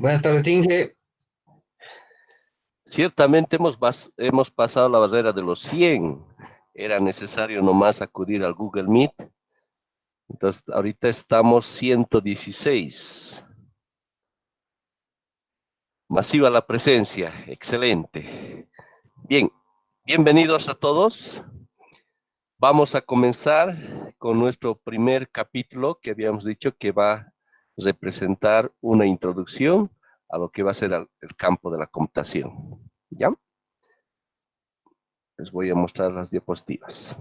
Buenas tardes, Inge. Ciertamente hemos pasado la barrera de los 100. Era necesario nomás acudir al Google Meet. Entonces, ahorita estamos 116. Masiva la presencia. Excelente. Bien, bienvenidos a todos. Vamos a comenzar con nuestro primer capítulo que habíamos dicho que va a representar una introducción a lo que va a ser el campo de la computación. ¿Ya? Les voy a mostrar las diapositivas.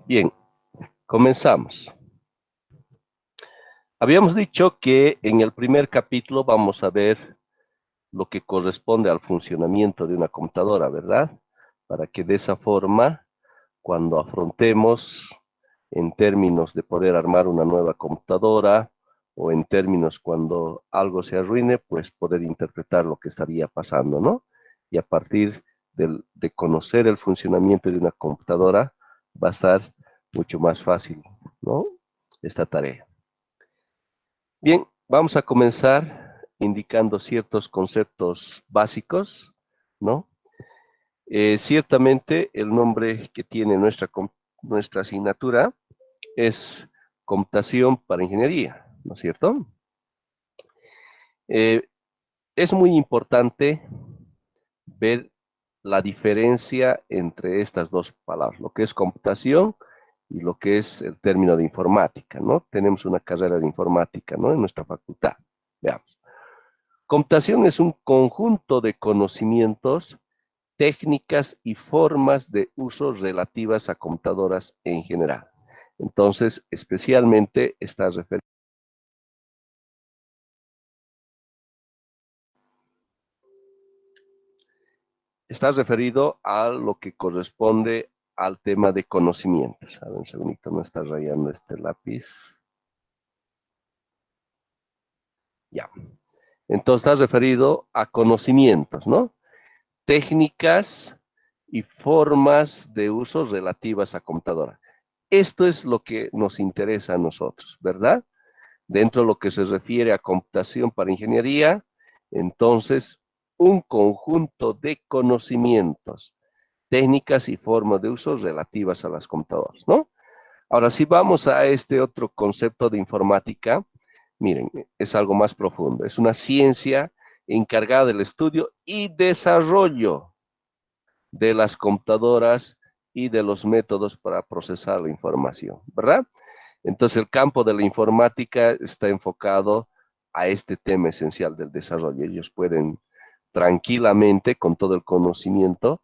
Bien, comenzamos. Habíamos dicho que en el primer capítulo vamos a ver lo que corresponde al funcionamiento de una computadora, ¿verdad? Para que de esa forma, cuando afrontemos en términos de poder armar una nueva computadora o en términos cuando algo se arruine, pues poder interpretar lo que estaría pasando, ¿no? Y a partir de conocer el funcionamiento de una computadora, va a estar mucho más fácil, ¿no? Esta tarea. Bien, vamos a comenzar indicando ciertos conceptos básicos, ¿no? Ciertamente el nombre que tiene nuestra asignatura es computación para ingeniería, ¿no es cierto? Es muy importante ver la diferencia entre estas dos palabras, lo que es computación y lo que es el término de informática, ¿no? Tenemos una carrera de informática, ¿no? En nuestra facultad. Veamos. Computación es un conjunto de conocimientos, técnicas y formas de uso relativas a computadoras en general. Entonces, especialmente está referido a lo que corresponde al tema de conocimientos. A ver, un segundito, me está rayando este lápiz. Ya. Entonces, está referido a conocimientos, ¿no? Técnicas y formas de uso relativas a computadora. Esto es lo que nos interesa a nosotros, ¿verdad? Dentro de lo que se refiere a computación para ingeniería, entonces, un conjunto de conocimientos, técnicas y formas de uso relativas a las computadoras, ¿no? Ahora, si vamos a este otro concepto de informática, miren, es algo más profundo. Es una ciencia encargada del estudio y desarrollo de las computadoras y de los métodos para procesar la información, ¿verdad? Entonces, el campo de la informática está enfocado a este tema esencial del desarrollo. Ellos pueden tranquilamente, con todo el conocimiento,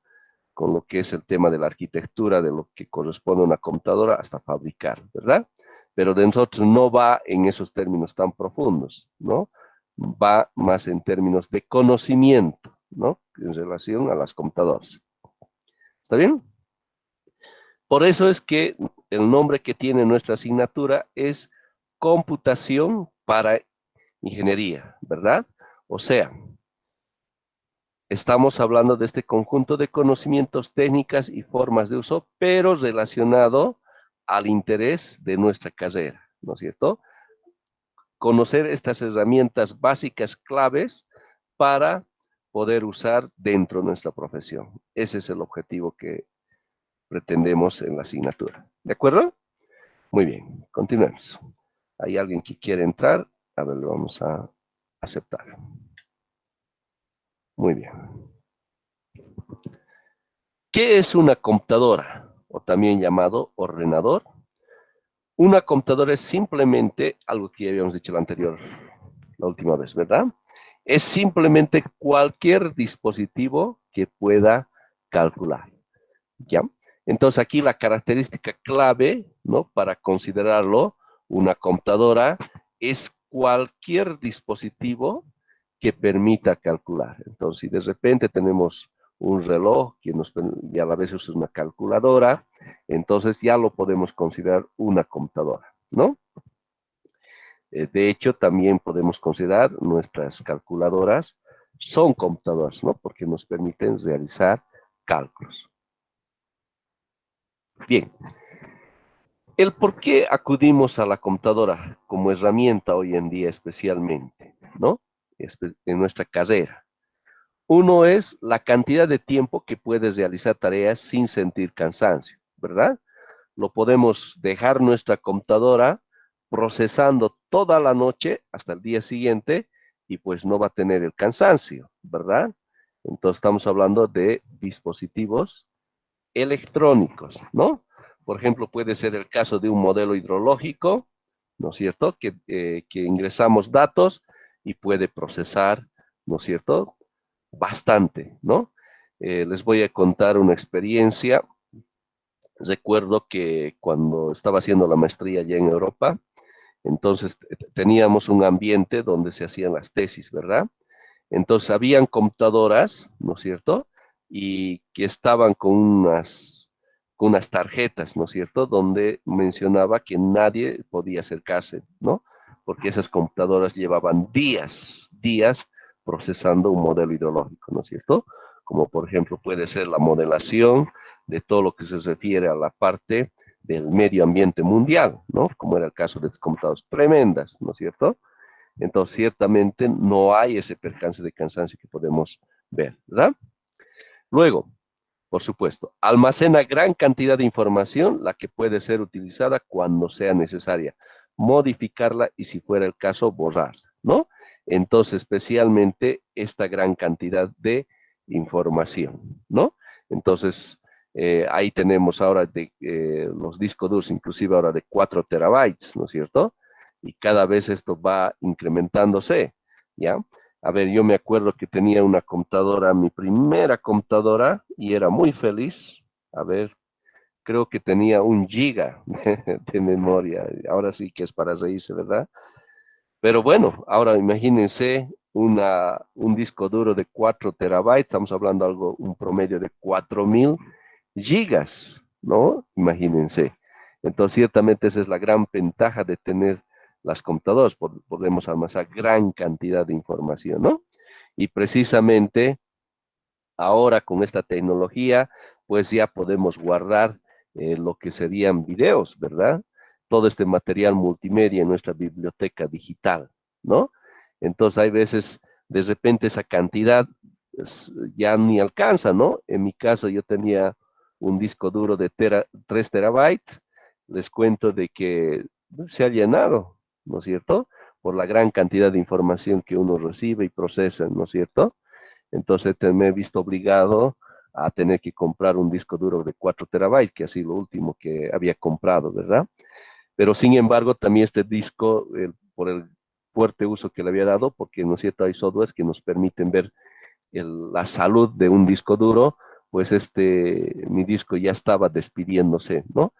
con lo que es el tema de la arquitectura, de lo que corresponde a una computadora, hasta fabricar, ¿verdad? Pero de nosotros no va en esos términos tan profundos, ¿no? Va más en términos de conocimiento, ¿no? En relación a las computadoras. ¿Está bien? Por eso es que el nombre que tiene nuestra asignatura es computación para ingeniería, ¿verdad? O sea, estamos hablando de este conjunto de conocimientos, técnicas y formas de uso, pero relacionado al interés de nuestra carrera, ¿no es cierto? Conocer estas herramientas básicas claves para poder usar dentro de nuestra profesión. Ese es el objetivo que pretendemos en la asignatura. ¿De acuerdo? Muy bien, continuemos. ¿Hay alguien que quiere entrar? A ver, lo vamos a aceptar. Muy bien. ¿Qué es una computadora? O también llamado ordenador. Una computadora es simplemente algo que ya habíamos dicho la última vez, ¿verdad? Es simplemente cualquier dispositivo que pueda calcular, ¿ya? Entonces aquí la característica clave, ¿no? Para considerarlo una computadora es cualquier dispositivo que permita calcular. Entonces, si de repente tenemos un reloj y a la vez es una calculadora, entonces ya lo podemos considerar una computadora, ¿no? De hecho, también podemos considerar nuestras calculadoras son computadoras, ¿no? Porque nos permiten realizar cálculos. Bien, el por qué acudimos a la computadora como herramienta hoy en día especialmente, ¿no? En nuestra carrera. Uno es la cantidad de tiempo que puedes realizar tareas sin sentir cansancio, ¿verdad? Lo podemos dejar nuestra computadora procesando toda la noche hasta el día siguiente y pues no va a tener el cansancio, ¿verdad? Entonces estamos hablando de dispositivos electrónicos, ¿no? Por ejemplo, puede ser el caso de un modelo hidrológico, ¿no es cierto? Que ingresamos datos y puede procesar, ¿no es cierto? Bastante, ¿no? Les voy a contar una experiencia. Recuerdo que cuando estaba haciendo la maestría allá en Europa, entonces teníamos un ambiente donde se hacían las tesis, ¿verdad? Entonces habían computadoras, ¿no es cierto? Y que estaban con unas tarjetas, ¿no es cierto? Donde mencionaba que nadie podía acercarse, ¿no? Porque esas computadoras llevaban días procesando un modelo hidrológico, ¿no es cierto? Como por ejemplo puede ser la modelación de todo lo que se refiere a la parte del medio ambiente mundial, ¿no? Como era el caso de estas computadoras tremendas, ¿no es cierto? Entonces, ciertamente no hay ese percance de cansancio que podemos ver, ¿verdad? Luego, por supuesto, almacena gran cantidad de información, la que puede ser utilizada cuando sea necesaria, modificarla y si fuera el caso, borrarla, ¿no? Entonces, especialmente esta gran cantidad de información, ¿no? Entonces, ahí tenemos ahora los discos duros, inclusive ahora de 4 terabytes, ¿no es cierto? Y cada vez esto va incrementándose, ¿ya? A ver, yo me acuerdo que tenía una computadora, mi primera computadora, y era muy feliz. A ver, creo que tenía 1 giga de memoria. Ahora sí que es para reírse, ¿verdad? Pero bueno, ahora imagínense un disco duro de 4 terabytes, estamos hablando algo, un promedio de 4000 gigas, ¿no? Imagínense. Entonces, ciertamente esa es la gran ventaja de tener las computadoras, podemos almacenar gran cantidad de información, ¿no? Y precisamente ahora con esta tecnología, pues ya podemos guardar lo que serían videos, ¿verdad? Todo este material multimedia en nuestra biblioteca digital, ¿no? Entonces hay veces, de repente esa cantidad ya ni alcanza, ¿no? En mi caso yo tenía un disco duro de 3 terabytes, les cuento de que se ha llenado, ¿no es cierto? Por la gran cantidad de información que uno recibe y procesa, ¿no es cierto? Entonces me he visto obligado a tener que comprar un disco duro de 4 terabytes, que ha sido lo último que había comprado, ¿verdad? Pero sin embargo, también este disco, por el fuerte uso que le había dado, porque no es cierto, hay softwares que nos permiten ver la salud de un disco duro, pues mi disco ya estaba despidiéndose, ¿no?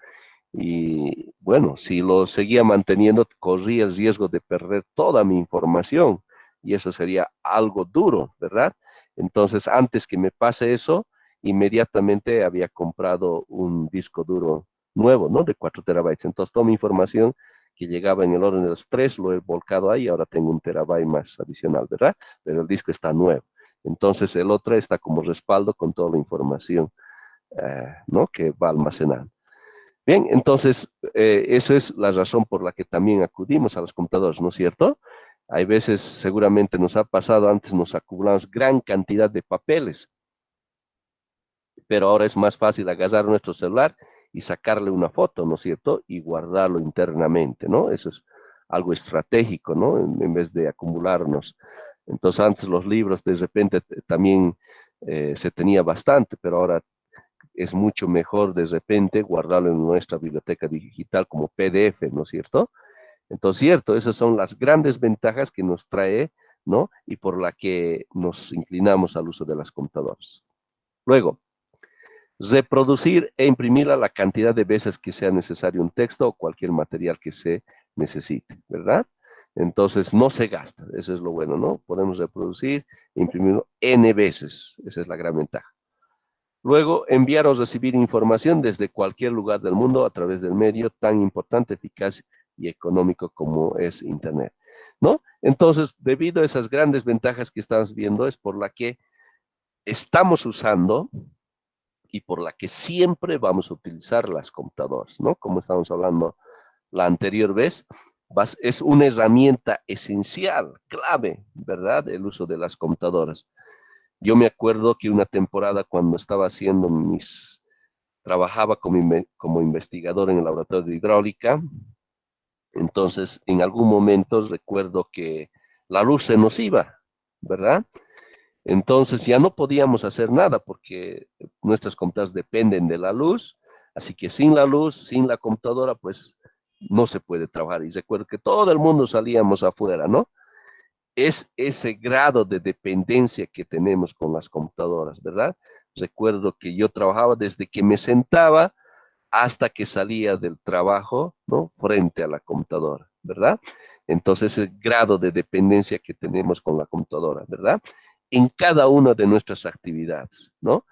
Y bueno, si lo seguía manteniendo, corría el riesgo de perder toda mi información y eso sería algo duro, ¿verdad? Entonces, antes que me pase eso, inmediatamente había comprado un disco duro nuevo, ¿no? De 4 terabytes. Entonces, toda mi información que llegaba en el orden de los 3 lo he volcado ahí, ahora tengo 1 terabyte más adicional, ¿verdad? Pero el disco está nuevo. Entonces, el otro está como respaldo con toda la información, ¿no? Que va almacenando. Bien, entonces, eso es la razón por la que también acudimos a los computadores, ¿no es cierto? Hay veces, seguramente nos ha pasado, antes nos acumulamos gran cantidad de papeles, pero ahora es más fácil agarrar nuestro celular y sacarle una foto, ¿no es cierto? Y guardarlo internamente, ¿no? Eso es algo estratégico, ¿no? En vez de acumularnos. Entonces, antes los libros de repente también se tenía bastante, pero ahora es mucho mejor de repente guardarlo en nuestra biblioteca digital como PDF, ¿no es cierto? Entonces, cierto, esas son las grandes ventajas que nos trae, ¿no? Y por la que nos inclinamos al uso de las computadoras. Luego, reproducir e imprimir a la cantidad de veces que sea necesario un texto o cualquier material que se necesite, ¿verdad? Entonces no se gasta, eso es lo bueno, ¿no? Podemos reproducir e imprimirlo N veces, esa es la gran ventaja. Luego, enviar o recibir información desde cualquier lugar del mundo a través del medio tan importante, eficaz y económico como es Internet, ¿no? Entonces, debido a esas grandes ventajas que estamos viendo, es por la que estamos usando y por la que siempre vamos a utilizar las computadoras, ¿no? Como estamos hablando la anterior vez, es una herramienta esencial, clave, ¿verdad? El uso de las computadoras. Yo me acuerdo que una temporada cuando estaba haciendo trabajaba como investigador en el laboratorio de hidráulica, entonces en algún momento recuerdo que la luz se nos iba, ¿verdad? Entonces ya no podíamos hacer nada porque nuestras computadoras dependen de la luz, así que sin la luz, sin la computadora, pues no se puede trabajar. Y recuerdo que todo el mundo salíamos afuera, ¿no? Es ese grado de dependencia que tenemos con las computadoras, ¿verdad? Recuerdo que yo trabajaba desde que me sentaba hasta que salía del trabajo, ¿no? Frente a la computadora, ¿verdad? Entonces, el grado de dependencia que tenemos con la computadora, ¿verdad? En cada una de nuestras actividades, ¿no?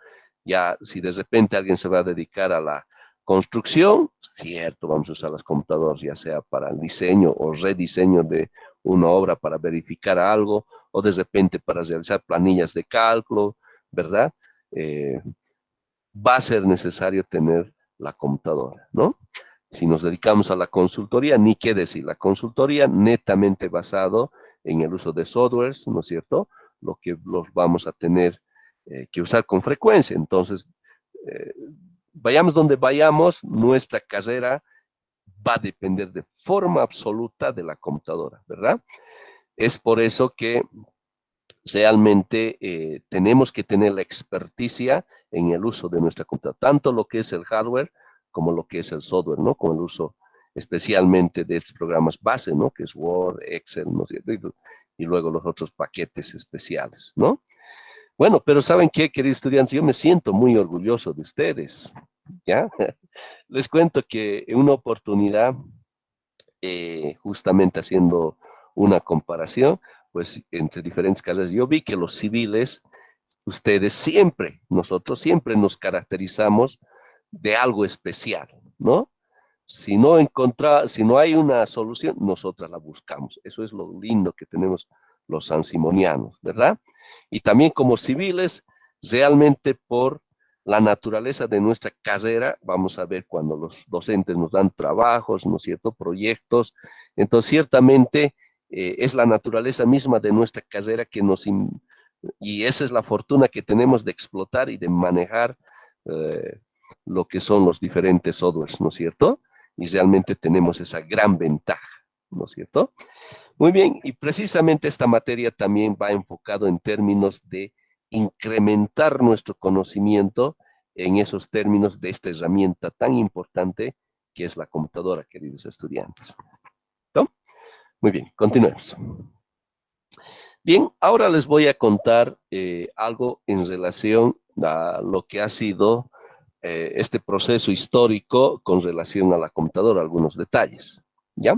Ya, si de repente alguien se va a dedicar a la construcción, cierto, vamos a usar las computadoras, ya sea para el diseño o rediseño de una obra para verificar algo, o de repente para realizar planillas de cálculo, ¿verdad? Eh, Va a ser necesario tener la computadora, ¿no? Si nos dedicamos a la consultoría, ni qué decir, la consultoría netamente basado en el uso de softwares, ¿no es cierto? Lo que los vamos a tener que usar con frecuencia. Entonces, eh, vayamos donde vayamos, nuestra carrera va a depender de forma absoluta de la computadora, ¿verdad? Es por eso que realmente tenemos que tener la experticia en el uso de nuestra computadora, tanto lo que es el hardware como lo que es el software, ¿no? Con el uso especialmente de estos programas base, ¿no? Que es Word, Excel, ¿no? Y luego los otros paquetes especiales, ¿no? Bueno, pero ¿saben qué, queridos estudiantes? Yo me siento muy orgulloso de ustedes, ¿ya? Les cuento que en una oportunidad justamente haciendo una comparación, pues entre diferentes carreras, yo vi que los civiles, ustedes siempre, nosotros siempre nos caracterizamos de algo especial, ¿no? Si no hay una solución, nosotras la buscamos. Eso es lo lindo que tenemos los sansimonianos, ¿verdad? Y también como civiles, realmente por la naturaleza de nuestra carrera, vamos a ver cuando los docentes nos dan trabajos, ¿no es cierto?, proyectos. Entonces, ciertamente, es la naturaleza misma de nuestra carrera que y esa es la fortuna que tenemos de explotar y de manejar eh, lo que son los diferentes softwares, ¿no es cierto? Y realmente tenemos esa gran ventaja, ¿no es cierto? Muy bien, y precisamente esta materia también va enfocado en términos de incrementar nuestro conocimiento en esos términos de esta herramienta tan importante que es la computadora, queridos estudiantes. ¿No? Muy bien, continuemos. Bien, ahora les voy a contar algo en relación a lo que ha sido este proceso histórico con relación a la computadora, algunos detalles, ¿ya?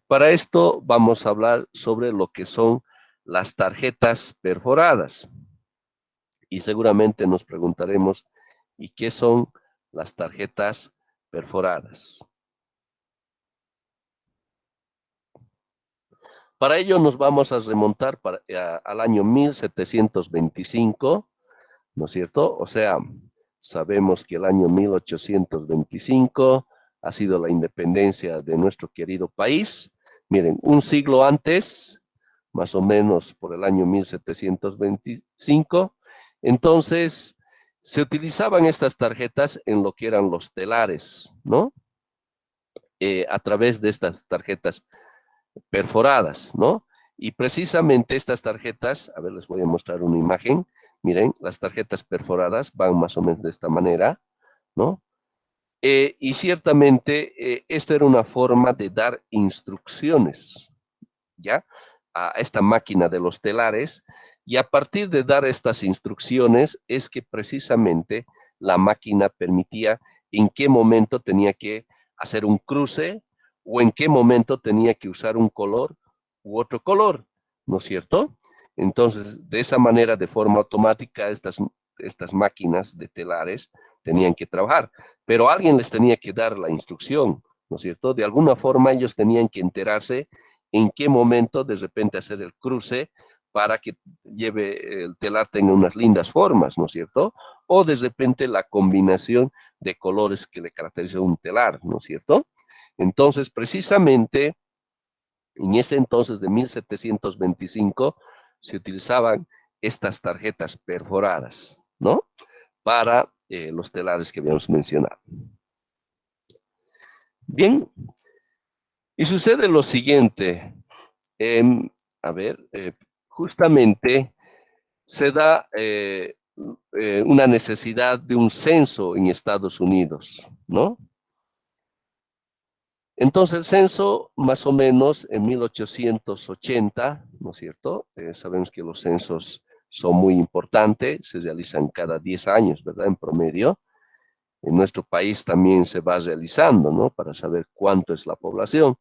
Para esto vamos a hablar sobre lo que son las tarjetas perforadas. Y seguramente nos preguntaremos, ¿y qué son las tarjetas perforadas? Para ello nos vamos a remontar al año 1725, ¿no es cierto? O sea, sabemos que el año 1825 ha sido la independencia de nuestro querido país. Miren, un siglo antes, más o menos por el año 1725, entonces se utilizaban estas tarjetas en lo que eran los telares, ¿no? A través de estas tarjetas perforadas, ¿no? Y precisamente estas tarjetas, a ver, les voy a mostrar una imagen. Miren, las tarjetas perforadas van más o menos de esta manera, ¿no? Y ciertamente esto era una forma de dar instrucciones, ¿ya? A esta máquina de los telares, y a partir de dar estas instrucciones es que precisamente la máquina permitía en qué momento tenía que hacer un cruce o en qué momento tenía que usar un color u otro color, ¿no es cierto? Entonces, de esa manera, de forma automática, estas máquinas de telares tenían que trabajar, pero alguien les tenía que dar la instrucción, ¿no es cierto? De alguna forma ellos tenían que enterarse en qué momento de repente hacer el cruce para que el telar tenga unas lindas formas, ¿no es cierto? O de repente la combinación de colores que le caracteriza un telar, ¿no es cierto? Entonces, precisamente, en ese entonces de 1725, se utilizaban estas tarjetas perforadas, ¿no? Para los telares que habíamos mencionado. Bien, y sucede lo siguiente. A ver, justamente se da una necesidad de un censo en Estados Unidos, ¿no? Entonces el censo, más o menos en 1880, ¿no es cierto? Sabemos que los censos son muy importantes, se realizan cada 10 años, ¿verdad? En promedio. En nuestro país también se va realizando, ¿no? Para saber cuánto es la población.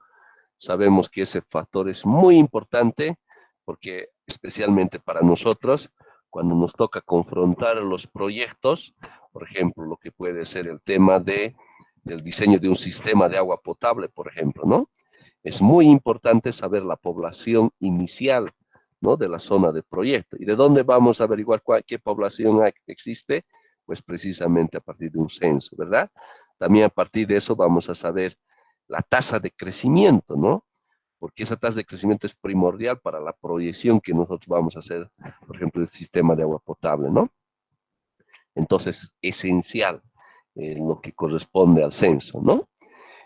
Sabemos que ese factor es muy importante porque especialmente para nosotros, cuando nos toca confrontar los proyectos, por ejemplo, lo que puede ser el tema del diseño de un sistema de agua potable, por ejemplo, ¿no? Es muy importante saber la población inicial, ¿no? De la zona de proyecto. ¿Y de dónde vamos a averiguar qué población existe? Pues precisamente a partir de un censo, ¿verdad? También a partir de eso vamos a saber la tasa de crecimiento, ¿no? Porque esa tasa de crecimiento es primordial para la proyección que nosotros vamos a hacer, por ejemplo, el sistema de agua potable, ¿no? Entonces, esencial lo que corresponde al censo, ¿no?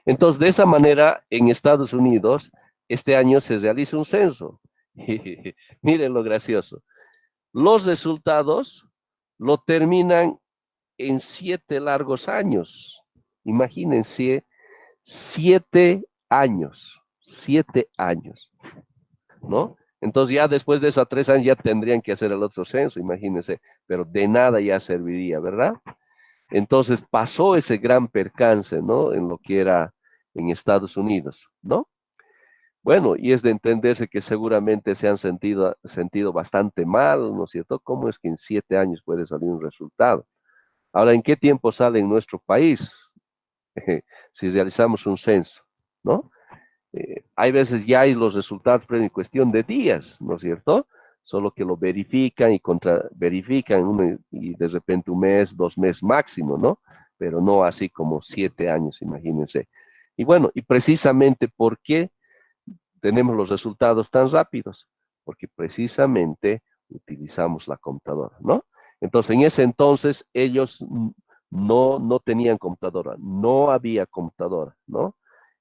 Entonces, de esa manera, en Estados Unidos, este año se realiza un censo. Miren lo gracioso. Los resultados lo terminan en 7 largos años. Imagínense, 7 años, ¿no? Entonces ya después de eso, a 3 años ya tendrían que hacer el otro censo, imagínense, pero de nada ya serviría, ¿verdad? Entonces pasó ese gran percance, ¿no? En lo que era en Estados Unidos, ¿no? Bueno, y es de entenderse que seguramente se han sentido bastante mal, ¿no es cierto? ¿Cómo es que en 7 años puede salir un resultado? Ahora, ¿en qué tiempo sale en nuestro país si realizamos un censo, ¿no? Hay veces ya hay los resultados, pero en cuestión de días, ¿no es cierto? Solo que lo verifican y verifican y de repente 1 mes, 2 meses máximo, ¿no? Pero no así como 7 años, imagínense. Y bueno, y precisamente ¿por qué tenemos los resultados tan rápidos? Porque precisamente utilizamos la computadora, ¿no? Entonces, en ese entonces ellos no tenían computadora, no había computadora, ¿no?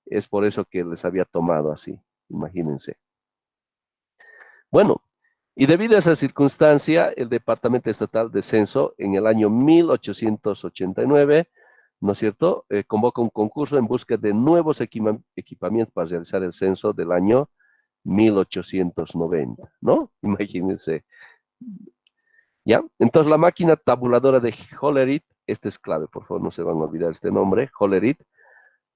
Es por eso que les había tomado así, imagínense. Bueno, y debido a esa circunstancia, el Departamento Estatal de Censo en el año 1889, ¿no es cierto?, convoca un concurso en busca de nuevos equipamientos para realizar el censo del año 1890, ¿no? Imagínense. ¿Ya? Entonces la máquina tabuladora de Hollerith, este es clave, por favor, no se van a olvidar este nombre, Hollerith,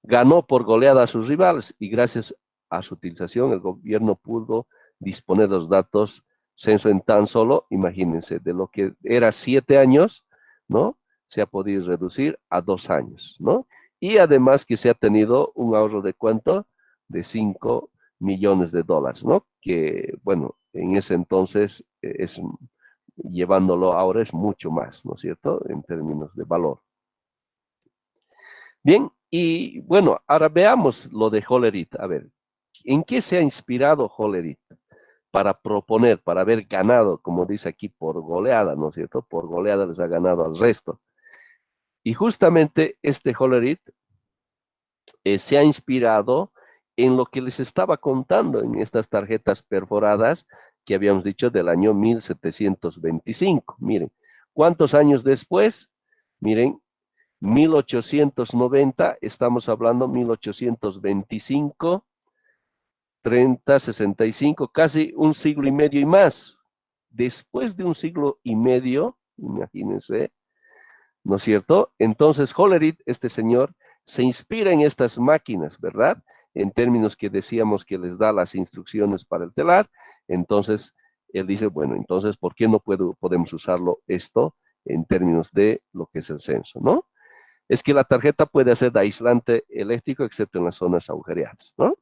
ganó por goleada a sus rivales y gracias a su utilización el gobierno pudo disponer de los datos censo en tan solo, imagínense, de lo que era 7 años, ¿no? Se ha podido reducir a 2 años, ¿no? Y además que se ha tenido un ahorro de ¿cuánto? De 5 millones de dólares, ¿no? Que, bueno, en ese entonces llevándolo ahora es mucho más, ¿no es cierto? En términos de valor. Bien, y bueno, ahora veamos lo de Hollerith. A ver, ¿en qué se ha inspirado Hollerith para proponer, para haber ganado, como dice aquí, por goleada, ¿no es cierto? Por goleada les ha ganado al resto. Y justamente este Hollerith se ha inspirado en lo que les estaba contando en estas tarjetas perforadas que habíamos dicho del año 1725. Miren, ¿cuántos años después? Miren, 1890, estamos hablando 1825, 30, 65, casi un siglo y medio y más. Después de un siglo y medio, imagínense, ¿no es cierto? Entonces Hollerith, este señor, se inspira en estas máquinas, ¿verdad? en términos que decíamos que les da las instrucciones para el telar, entonces él dice, bueno, entonces, ¿por qué no podemos usarlo esto en términos de lo que es el censo, ¿no? Es que la tarjeta puede hacer de aislante eléctrico, excepto en las zonas agujereadas, ¿no?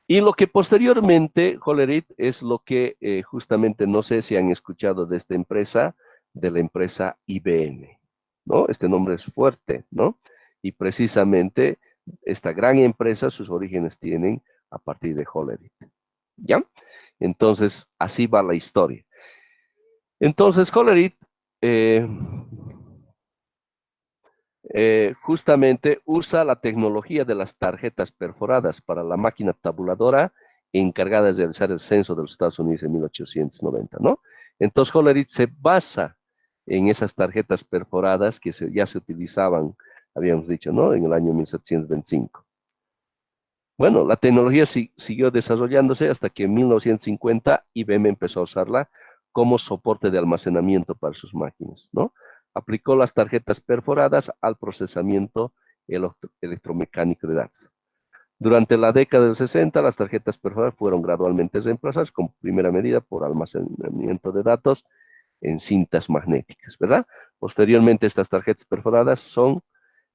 Y lo que posteriormente, Hollerit, es lo que justamente no sé si han escuchado de esta empresa, de la empresa IBM, ¿no? Este nombre es fuerte, ¿no? Y precisamente esta gran empresa, sus orígenes tienen a partir de Hollerit, ¿ya? Entonces, así va la historia. Entonces, Hollerit eh, justamente usa la tecnología de las tarjetas perforadas para la máquina tabuladora encargada de realizar el censo de los Estados Unidos en 1890, ¿no? Entonces Hollerith se basa en esas tarjetas perforadas que ya se utilizaban, habíamos dicho, ¿no? En el año 1725. Bueno, la tecnología siguió desarrollándose hasta que en 1950 IBM empezó a usarla como soporte de almacenamiento para sus máquinas, ¿no? Aplicó las tarjetas perforadas al procesamiento electromecánico de datos. Durante la década del 60, las tarjetas perforadas fueron gradualmente reemplazadas como primera medida por almacenamiento de datos en cintas magnéticas, ¿verdad? Posteriormente, estas tarjetas perforadas son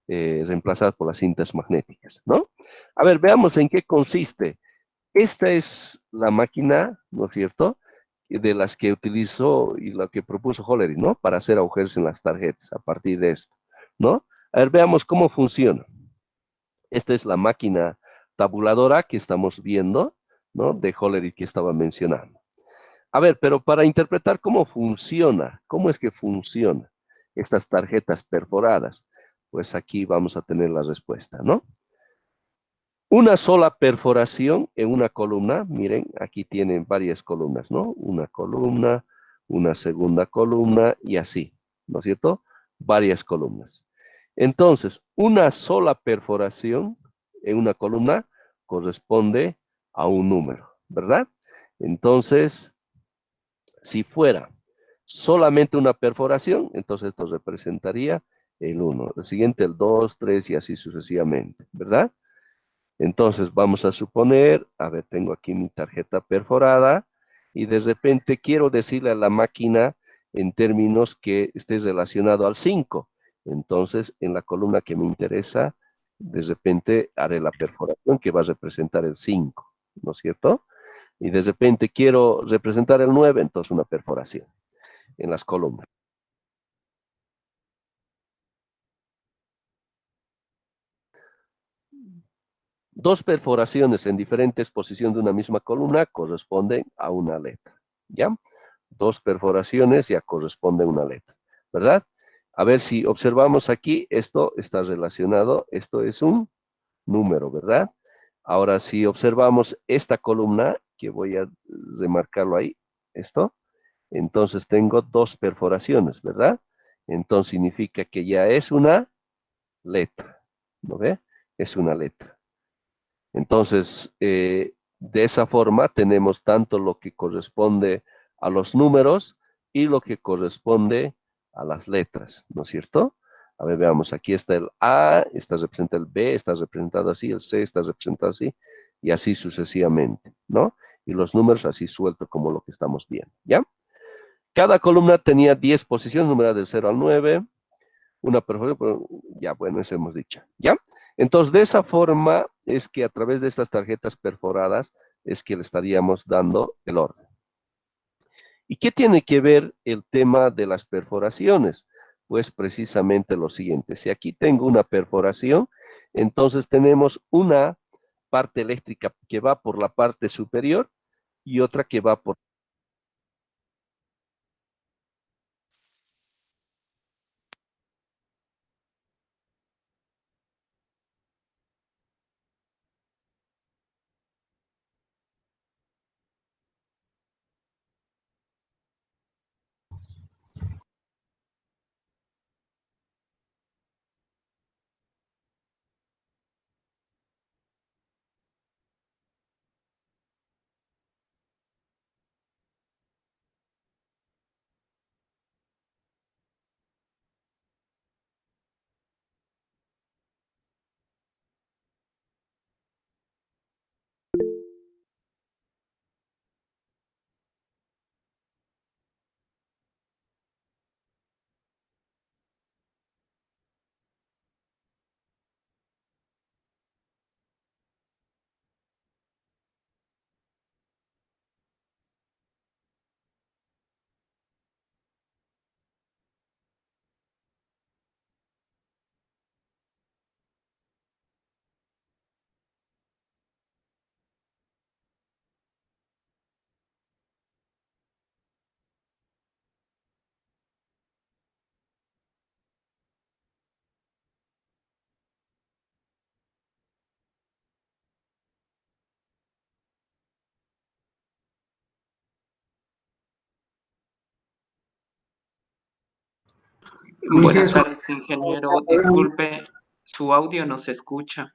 reemplazadas por las cintas magnéticas, ¿no? A ver, veamos en qué consiste. Esta es la máquina, ¿no es cierto?, de las que utilizó y la que propuso Hollery, ¿no?, para hacer agujeros en las tarjetas a partir de esto, ¿no? A ver, veamos cómo funciona. Esta es la máquina tabuladora que estamos viendo, ¿no?, de Hollery que estaba mencionando. A ver, pero para interpretar cómo funciona, cómo es que funciona estas tarjetas perforadas, pues aquí vamos a tener la respuesta, ¿no? Una sola perforación en una columna, miren, aquí tienen varias columnas, ¿no? Una columna, una segunda columna y así, ¿no es cierto? Varias columnas. Entonces, una sola perforación en una columna corresponde a un número, ¿verdad? Entonces, si fuera solamente una perforación, entonces esto representaría el 1, el siguiente el 2, 3 y así sucesivamente, ¿verdad? Entonces vamos a suponer, a ver, tengo aquí mi tarjeta perforada y de repente quiero decirle a la máquina en términos que esté relacionado al 5. Entonces, en la columna que me interesa, de repente haré la perforación que va a representar el 5, ¿no es cierto? Y de repente quiero representar el 9, entonces una perforación en las columnas. Dos perforaciones en diferentes posiciones de una misma columna corresponden a una letra, ¿ya? Dos perforaciones ya corresponden a una letra, ¿verdad? A ver si observamos aquí, esto está relacionado, esto es un número, ¿verdad? Ahora, si observamos esta columna, que voy a remarcarlo ahí, esto, entonces tengo dos perforaciones, ¿verdad? Entonces significa que ya es una letra, ¿no ve? Es una letra. Entonces, de esa forma tenemos tanto lo que corresponde a los números y lo que corresponde a las letras, ¿no es cierto? A ver, veamos, aquí está el A, está representado el B, está representado así, el C está representado así, y así sucesivamente, ¿no? Y los números así sueltos como lo que estamos viendo, ¿ya? Cada columna tenía 10 posiciones, numeradas del 0 al 9, una perforación, ya, bueno, eso hemos dicho, ¿ya? Entonces, de esa forma es que a través de estas tarjetas perforadas es que le estaríamos dando el orden. ¿Y qué tiene que ver el tema de las perforaciones? Pues precisamente lo siguiente, si aquí tengo una perforación, entonces tenemos una parte eléctrica que va por la parte superior y otra que va por Mire, Buenas tardes, ingeniero. Disculpe, su audio no se escucha.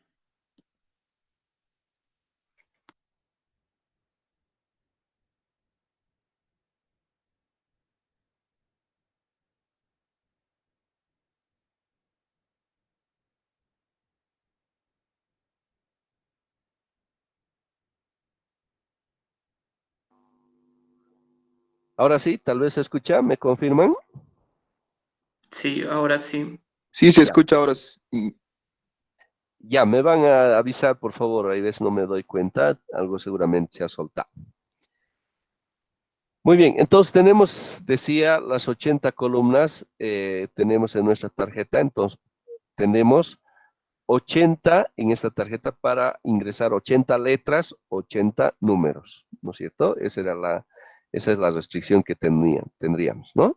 Ahora sí, tal vez se escucha, ¿me confirman? Sí, ahora sí. sí se Ya, escucha ahora. ya, me van a avisar, por favor, hay veces no me doy cuenta, algo seguramente se ha soltado. Muy bien, entonces tenemos, decía, las 80 columnas, tenemos en nuestra tarjeta, entonces tenemos 80 en esta tarjeta para ingresar 80 letras, 80 números, ¿no es cierto? Esa es la restricción que tendríamos, ¿no?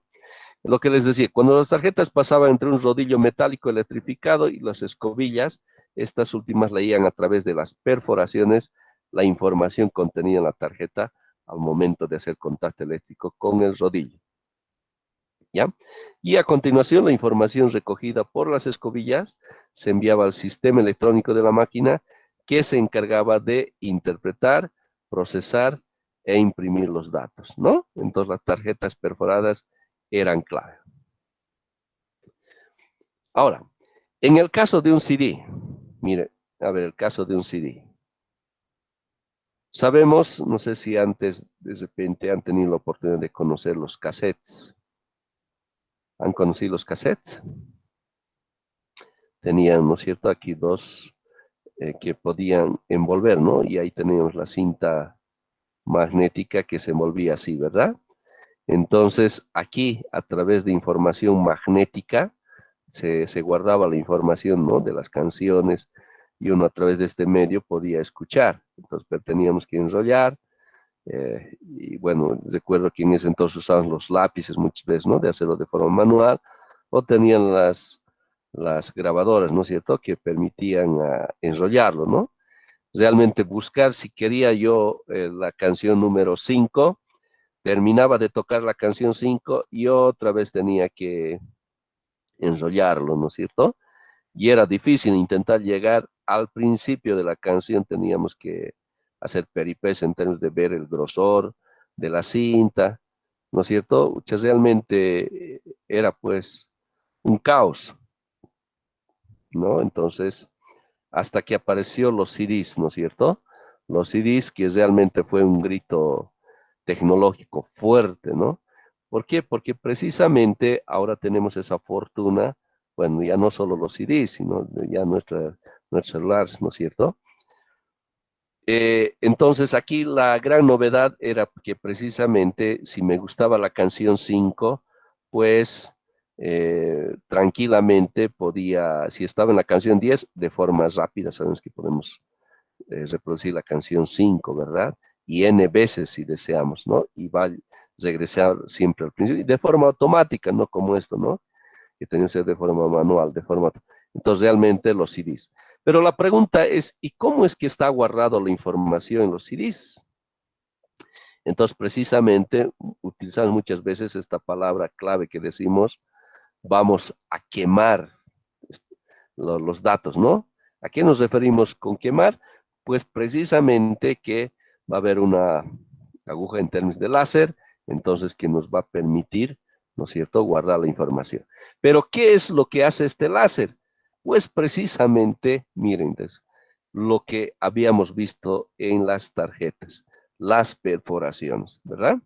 Lo que les decía, cuando las tarjetas pasaban entre un rodillo metálico electrificado y las escobillas, estas últimas leían a través de las perforaciones la información contenida en la tarjeta al momento de hacer contacto eléctrico con el rodillo. ¿Ya? Y a continuación, la información recogida por las escobillas se enviaba al sistema electrónico de la máquina que se encargaba de interpretar, procesar e imprimir los datos, ¿no? Entonces, las tarjetas perforadas eran clave. Ahora, en el caso de un CD, mire, a ver, el caso de un CD. Sabemos, no sé si antes de repente han tenido la oportunidad de conocer los cassettes. ¿Han conocido los cassettes? Tenían, ¿no es cierto?, aquí dos que podían envolver, ¿no? Y ahí teníamos la cinta magnética que se envolvía así, ¿verdad? Entonces, aquí, a través de información magnética, se guardaba la información, ¿no? De las canciones y uno a través de este medio podía escuchar. Entonces, pero teníamos que enrollar. Y bueno, recuerdo que en ese entonces usaban los lápices muchas veces, ¿no? De hacerlo de forma manual, o tenían las grabadoras, ¿no es cierto?, que permitían enrollarlo, ¿no? Realmente buscar si quería yo la canción número 5, terminaba de tocar la canción 5 y otra vez tenía que enrollarlo, ¿no es cierto? Y era difícil intentar llegar al principio de la canción, teníamos que hacer peripecias en términos de ver el grosor de la cinta, ¿no es cierto? Que realmente era pues un caos, ¿no? Entonces, hasta que apareció los CDs, ¿no es cierto? Los CDs que realmente fue un grito tecnológico fuerte, ¿no? ¿Por qué? Porque precisamente ahora tenemos esa fortuna, bueno, ya no solo los CDs, sino ya nuestros celulares, ¿no es cierto? Entonces aquí la gran novedad era que precisamente si me gustaba la canción 5, pues tranquilamente podía, si estaba en la canción 10, de forma rápida, sabemos que podemos reproducir la canción 5, ¿verdad? Y n veces si deseamos, ¿no? Y va a regresar siempre al principio, y de forma automática, no como esto, ¿no? Que tenía que ser de forma manual, de forma... Entonces realmente los CDs. Pero la pregunta es, ¿y cómo es que está guardado la información en los CDs? Entonces precisamente utilizamos muchas veces esta palabra clave que decimos, vamos a quemar los datos, ¿no? ¿A qué nos referimos con quemar? Pues precisamente que va a haber una aguja en términos de láser, entonces que nos va a permitir, ¿no es cierto?, guardar la información. Pero, ¿qué es lo que hace este láser? Pues precisamente, miren, lo que habíamos visto en las tarjetas, las perforaciones, ¿verdad?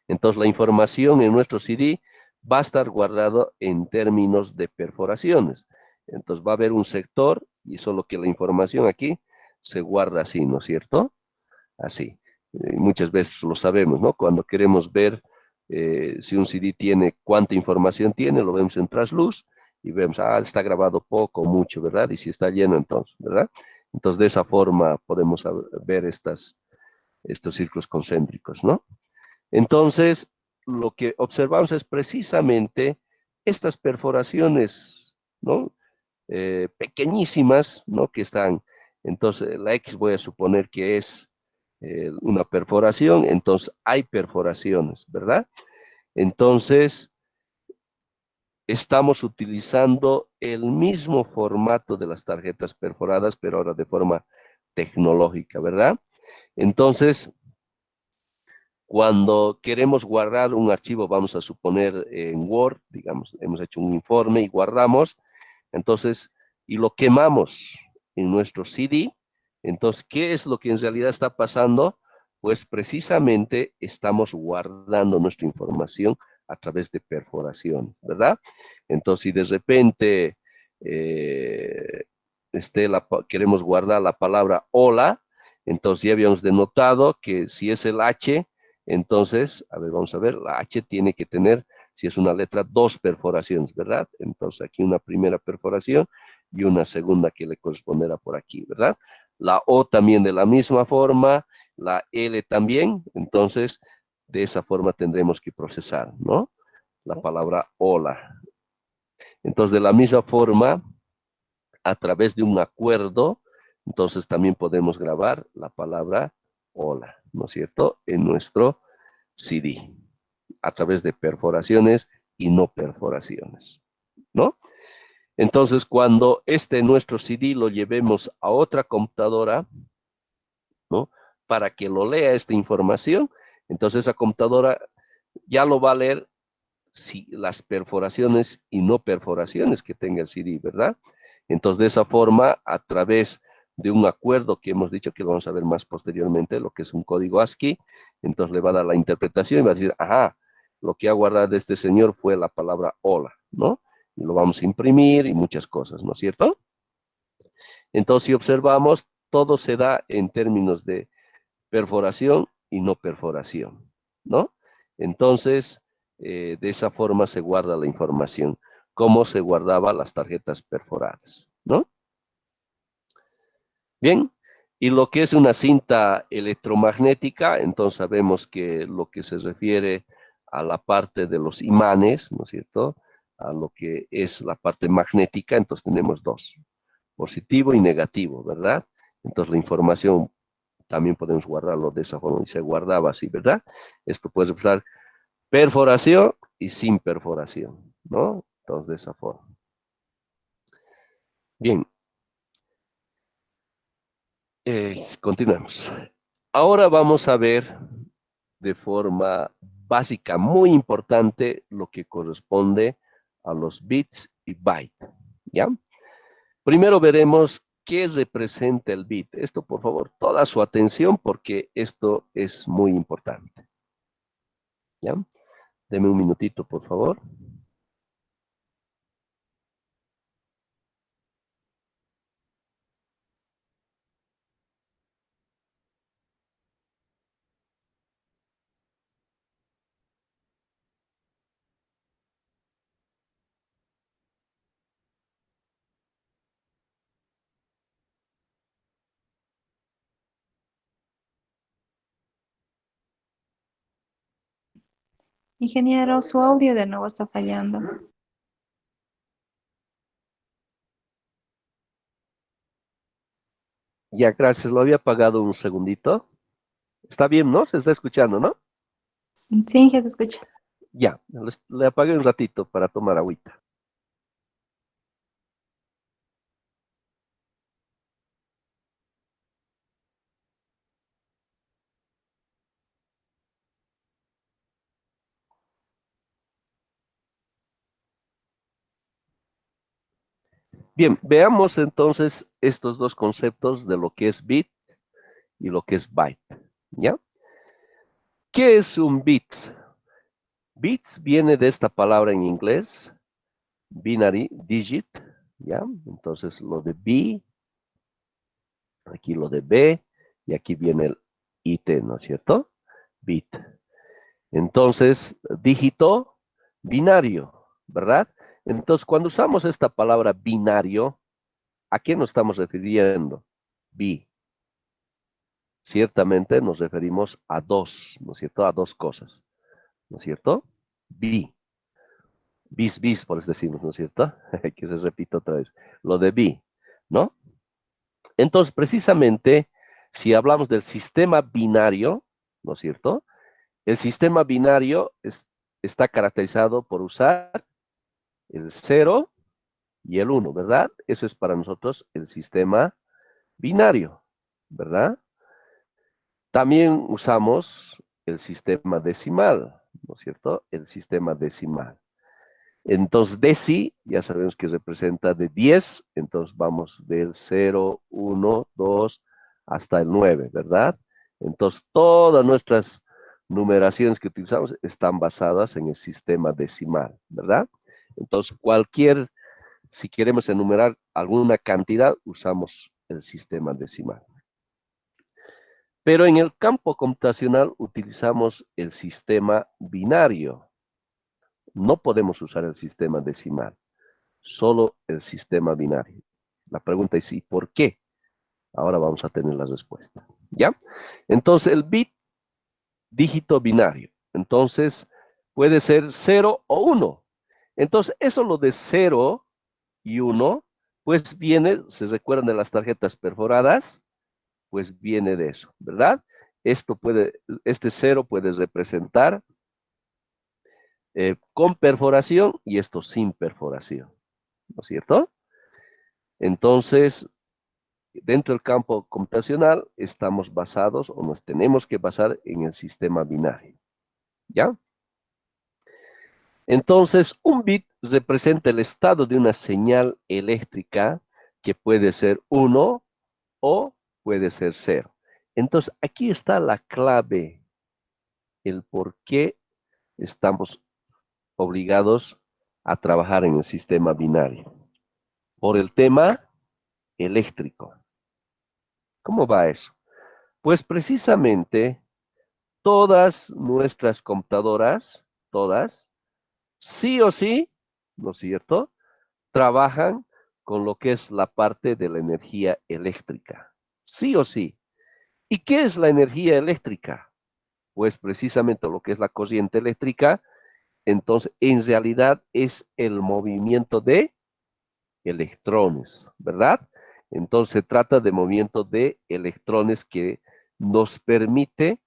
Entonces la información en nuestro CD va a estar guardado en términos de perforaciones. Entonces va a haber un sector y solo que la información aquí se guarda así, ¿no es cierto? Así. Muchas veces lo sabemos, ¿no? Cuando queremos ver si un CD tiene cuánta información tiene, lo vemos en trasluz y vemos, está grabado poco o mucho, ¿verdad? Y si está lleno, entonces, ¿verdad? Entonces, de esa forma podemos ver estos círculos concéntricos, ¿no? Entonces, lo que observamos es precisamente estas perforaciones, ¿no? Pequeñísimas, ¿no? Que están, entonces la X voy a suponer que es una perforación, entonces hay perforaciones, ¿verdad? Entonces, estamos utilizando el mismo formato de las tarjetas perforadas, pero ahora de forma tecnológica, ¿verdad? Entonces, cuando queremos guardar un archivo, vamos a suponer en Word, digamos, hemos hecho un informe y guardamos, entonces, y lo quemamos en nuestro CD, entonces, ¿qué es lo que en realidad está pasando? Pues precisamente estamos guardando nuestra información a través de perforación, ¿verdad? Entonces, si de repente eh, queremos guardar la palabra hola, entonces ya habíamos denotado que si es el H, entonces, a ver, vamos a ver, la H tiene que tener, si es una letra, dos perforaciones, ¿verdad? Entonces aquí una primera perforación y una segunda que le corresponderá por aquí, ¿verdad? La O también de la misma forma, la L también, entonces de esa forma tendremos que procesar, ¿no? La palabra hola. Entonces, de la misma forma, a través de un acuerdo, entonces también podemos grabar la palabra hola, ¿no es cierto? En nuestro CD, a través de perforaciones y no perforaciones, ¿no? Entonces, cuando nuestro CD lo llevemos a otra computadora, ¿no? Para que lo lea esta información, entonces esa computadora ya lo va a leer si las perforaciones y no perforaciones que tenga el CD, ¿verdad? Entonces, de esa forma, a través de un acuerdo que hemos dicho que lo vamos a ver más posteriormente, lo que es un código ASCII, entonces le va a dar la interpretación y va a decir, ajá, lo que ha guardado este señor fue la palabra hola, ¿no? Y lo vamos a imprimir y muchas cosas, ¿no es cierto? Entonces, si observamos, todo se da en términos de perforación y no perforación, ¿no? Entonces, de esa forma se guarda la información, como se guardaba las tarjetas perforadas, ¿no? Bien, y lo que es una cinta electromagnética, entonces sabemos que lo que se refiere a la parte de los imanes, ¿no es cierto? A lo que es la parte magnética, entonces tenemos dos, positivo y negativo, ¿verdad? Entonces la información también podemos guardarlo de esa forma y se guardaba así, ¿verdad? Esto puede usar perforación y sin perforación, ¿no? Entonces de esa forma. Bien, continuamos. Ahora vamos a ver de forma básica, muy importante, lo que corresponde a los bits y bytes, ¿ya? Primero veremos qué representa el bit. Esto, por favor, toda su atención porque esto es muy importante, ¿ya? Deme un minutito, por favor. Ingeniero, su audio de nuevo está fallando. Ya, gracias. Lo había apagado un segundito. Está bien, ¿no? Se está escuchando, ¿no? Sí, ya te escucho. Ya, le apagué un ratito para tomar agüita. Bien, veamos entonces estos dos conceptos de lo que es bit y lo que es byte, ¿ya? ¿Qué es un bit? Bits viene de esta palabra en inglés, binary digit, ¿ya? Entonces lo de B, aquí lo de B, y aquí viene el IT, ¿no es cierto? Bit. Entonces, dígito binario, ¿verdad? Entonces, cuando usamos esta palabra binario, ¿a qué nos estamos refiriendo? Bi. Ciertamente nos referimos a dos, ¿no es cierto? A dos cosas, ¿no es cierto? Bi. Bis, por eso decimos, ¿no es cierto? Que se repita otra vez. Lo de bi, ¿no? Entonces, precisamente, si hablamos del sistema binario, ¿no es cierto? El sistema binario está caracterizado por usar el 0 y el 1, ¿verdad? Eso es para nosotros el sistema binario, ¿verdad? También usamos el sistema decimal, ¿no es cierto? El sistema decimal. Entonces, deci, ya sabemos que representa de 10, entonces vamos del 0, 1, 2, hasta el 9, ¿verdad? Entonces, todas nuestras numeraciones que utilizamos están basadas en el sistema decimal, ¿verdad? Entonces, si queremos enumerar alguna cantidad, usamos el sistema decimal. Pero en el campo computacional utilizamos el sistema binario. No podemos usar el sistema decimal, solo el sistema binario. La pregunta es, ¿y por qué? Ahora vamos a tener la respuesta. ¿Ya? Entonces, el bit, dígito binario. Entonces, puede ser 0 o 1. Entonces, eso lo de 0 y 1, pues viene, ¿se recuerdan de las tarjetas perforadas? Pues viene de eso, ¿verdad? Este 0 puede representar con perforación y esto sin perforación, ¿no es cierto? Entonces, dentro del campo computacional estamos basados o nos tenemos que basar en el sistema binario, ¿ya? Entonces, un bit representa el estado de una señal eléctrica que puede ser 1 o puede ser 0. Entonces, aquí está la clave, el por qué estamos obligados a trabajar en el sistema binario. Por el tema eléctrico. ¿Cómo va eso? Pues precisamente todas nuestras computadoras, todas, sí o sí, ¿no es cierto?, trabajan con lo que es la parte de la energía eléctrica. Sí o sí. ¿Y qué es la energía eléctrica? Pues precisamente lo que es la corriente eléctrica, entonces en realidad es el movimiento de electrones, ¿verdad? Entonces se trata de movimiento de electrones que nos permite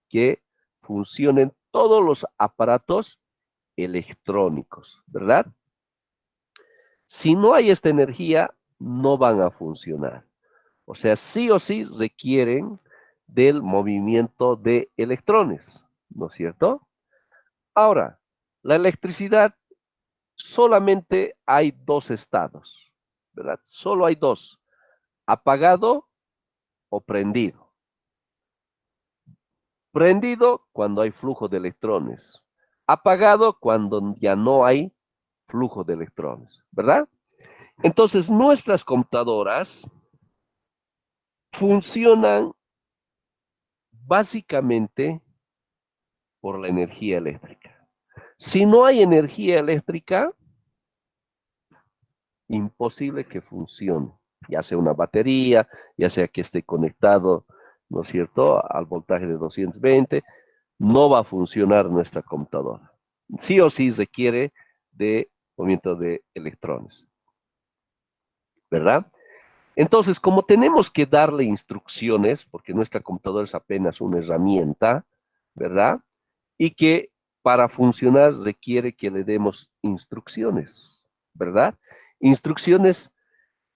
que funcionen todos los aparatos electrónicos, ¿verdad? Si no hay esta energía, no van a funcionar. O sea, sí o sí requieren del movimiento de electrones, ¿no es cierto? Ahora, la electricidad solamente hay dos estados, ¿verdad? Solo hay dos, apagado o prendido. Prendido cuando hay flujo de electrones, apagado cuando ya no hay flujo de electrones, ¿verdad? Entonces, nuestras computadoras funcionan básicamente por la energía eléctrica. Si no hay energía eléctrica, imposible que funcione, ya sea una batería, ya sea que esté conectado, ¿no es cierto?, al voltaje de 220, no va a funcionar nuestra computadora. Sí o sí requiere de movimiento de electrones, ¿verdad? Entonces, como tenemos que darle instrucciones, porque nuestra computadora es apenas una herramienta, ¿verdad? Y que para funcionar requiere que le demos instrucciones, ¿verdad? Instrucciones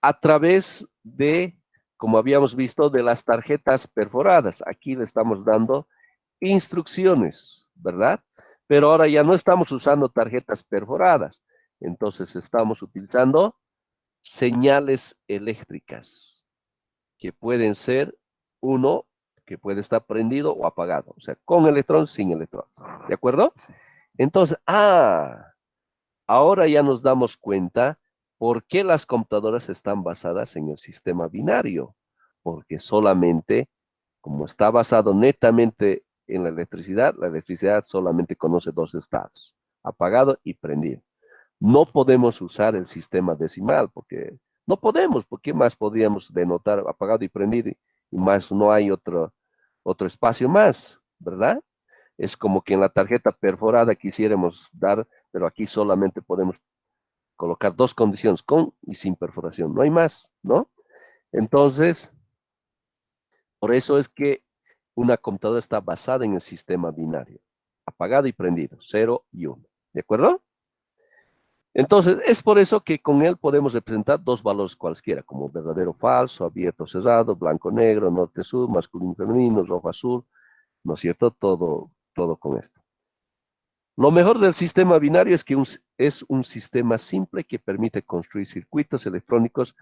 a través de, como habíamos visto, de las tarjetas perforadas. Aquí le estamos dando instrucciones, ¿verdad? Pero ahora ya no estamos usando tarjetas perforadas, entonces estamos utilizando señales eléctricas, que pueden ser uno, que puede estar prendido o apagado, o sea, con electrón, sin electrón, ¿de acuerdo? Entonces, ahora ya nos damos cuenta por qué las computadoras están basadas en el sistema binario, porque solamente, como está basado netamente en la electricidad solamente conoce dos estados, apagado y prendido. No podemos usar el sistema decimal, porque no podemos, porque más podríamos denotar apagado y prendido, y más no hay otro espacio más, ¿verdad? Es como que en la tarjeta perforada quisiéramos dar, pero aquí solamente podemos colocar dos condiciones, con y sin perforación, no hay más, ¿no? Entonces, por eso es que una computadora está basada en el sistema binario, apagado y prendido, 0 y 1, ¿de acuerdo? Entonces, es por eso que con él podemos representar dos valores cualquiera, como verdadero, falso, abierto, cerrado, blanco, negro, norte, sur, masculino, femenino, rojo, azul, ¿no es cierto? Todo con esto. Lo mejor del sistema binario es que es un sistema simple que permite construir circuitos electrónicos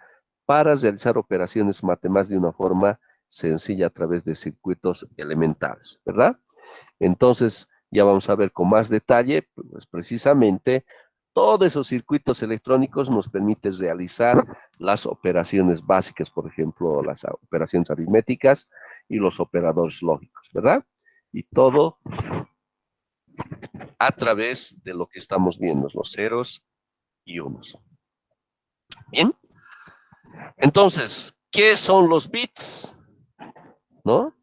para realizar operaciones matemáticas de una forma sencilla a través de circuitos elementales, ¿verdad? Entonces, ya vamos a ver con más detalle, pues precisamente todos esos circuitos electrónicos nos permiten realizar las operaciones básicas, por ejemplo, las operaciones aritméticas y los operadores lógicos, ¿verdad? Y todo a través de lo que estamos viendo, los ceros y unos. Bien, entonces, ¿qué son los bits? ¿No?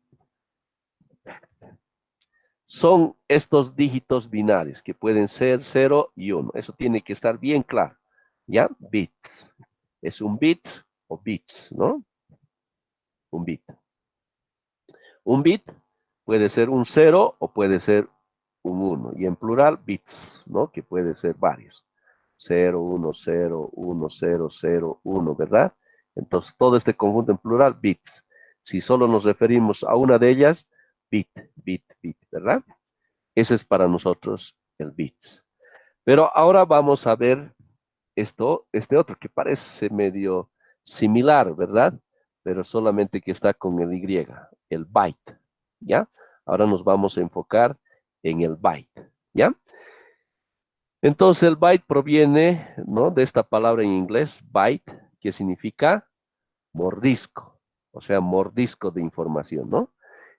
Son estos dígitos binarios que pueden ser 0 y 1. Eso tiene que estar bien claro. ¿Ya? Bits. Es un bit o bits, ¿no? Un bit. Un bit puede ser un 0 o puede ser un 1. Y en plural, bits, ¿no? Que puede ser varios. 0, 1, 0, 1, 0, 0, 1, ¿verdad? Entonces, todo este conjunto en plural, bits. Si solo nos referimos a una de ellas, bit, bit, bit, ¿verdad? Ese es para nosotros el bits. Pero ahora vamos a ver este otro que parece medio similar, ¿verdad? Pero solamente que está con el Y, el byte, ¿ya? Ahora nos vamos a enfocar en el byte, ¿ya? Entonces el byte proviene, ¿no? De esta palabra en inglés, byte, que significa mordisco, o sea, mordisco de información, ¿no?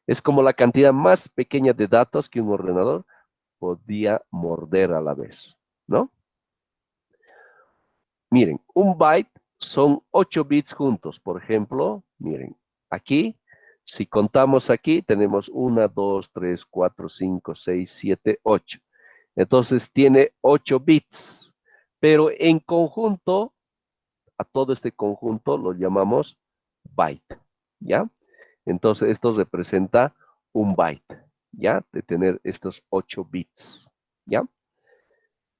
Es como la cantidad más pequeña de datos que un ordenador podía morder a la vez, ¿no? Miren, un byte son 8 bits juntos. Por ejemplo, miren, aquí, si contamos aquí, tenemos 1, 2, 3, 4, 5, 6, 7, 8. Entonces tiene 8 bits. Pero en conjunto, a todo este conjunto lo llamamos byte, ¿ya? Entonces esto representa un byte, ¿ya? De tener estos 8 bits, ¿ya?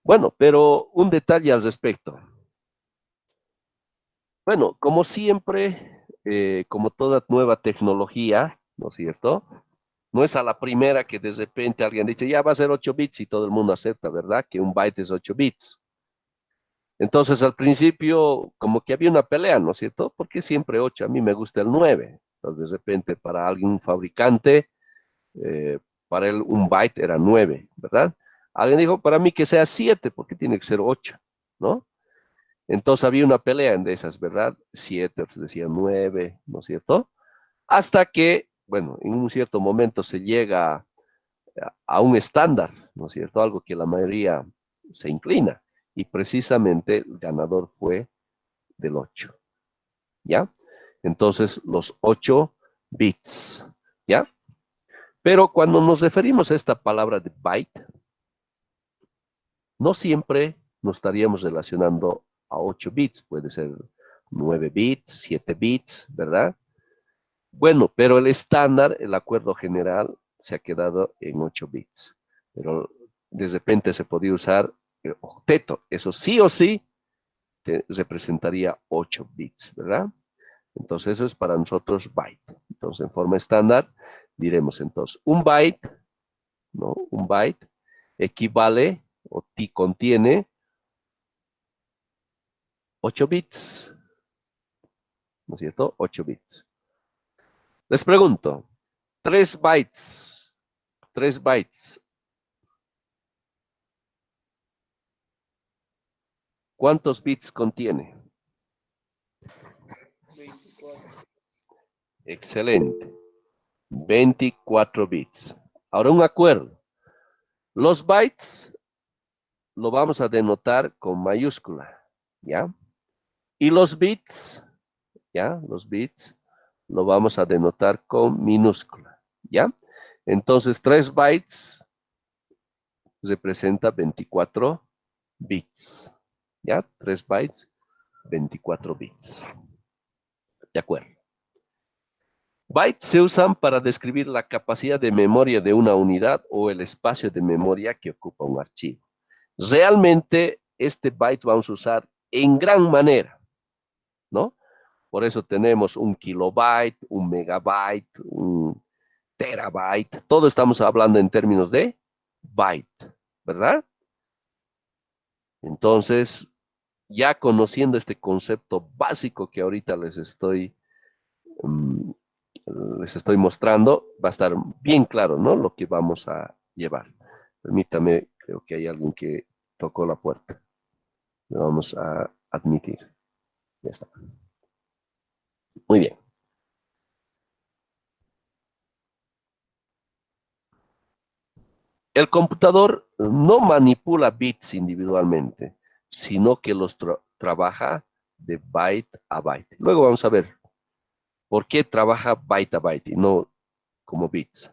Bueno, pero un detalle al respecto. Bueno, como siempre, como toda nueva tecnología, ¿no es cierto? No es a la primera que de repente alguien dice, ya va a ser 8 bits y todo el mundo acepta, ¿verdad? Que un byte es 8 bits. Entonces, al principio, como que había una pelea, ¿no es cierto? Porque siempre 8, a mí me gusta el 9. Entonces, de repente, para algún fabricante, eh, para él un byte era 9, ¿verdad? Alguien dijo, para mí que sea 7, porque tiene que ser 8, ¿no? Entonces había una pelea en de esas, ¿verdad? 7, otros decían 9, ¿no es cierto? Hasta que, bueno, en un cierto momento se llega a un estándar, ¿no es cierto? Algo que la mayoría se inclina. Y precisamente el ganador fue del 8, ¿ya? Entonces, los 8 bits, ¿ya? Pero cuando nos referimos a esta palabra de byte, no siempre nos estaríamos relacionando a 8 bits, puede ser 9 bits, 7 bits, ¿verdad? Bueno, pero el estándar, el acuerdo general, se ha quedado en 8 bits. Pero de repente se podía usar el octeto. Eso sí o sí representaría 8 bits, ¿verdad? Entonces eso es para nosotros byte. Entonces en forma estándar diremos entonces un byte, ¿no? Un byte equivale o contiene 8 bits. ¿No es cierto? 8 bits. Les pregunto, 3 bytes. 3 bytes. ¿Cuántos bits contiene? 24. Excelente. 24 bits. Ahora un acuerdo. Los bytes lo vamos a denotar con mayúscula, ¿ya? Y los bits, ¿ya? Los bits lo vamos a denotar con minúscula, ¿ya? Entonces 3 bytes representa 24 bits, ¿ya? 3 bytes, 24 bits. De acuerdo. Bytes se usan para describir la capacidad de memoria de una unidad o el espacio de memoria que ocupa un archivo. Realmente, este byte vamos a usar en gran manera, ¿no? Por eso tenemos un kilobyte, un megabyte, un terabyte. Todo estamos hablando en términos de byte, ¿verdad? Entonces, ya conociendo este concepto básico que ahorita mm, les estoy mostrando, va a estar bien claro, ¿no? Lo que vamos a llevar. Permítame, creo que hay alguien que tocó la puerta. Lo vamos a admitir. Ya está. Muy bien. El computador no manipula bits individualmente, sino que los trabaja de byte a byte. Luego vamos a ver por qué trabaja byte a byte y no como bits.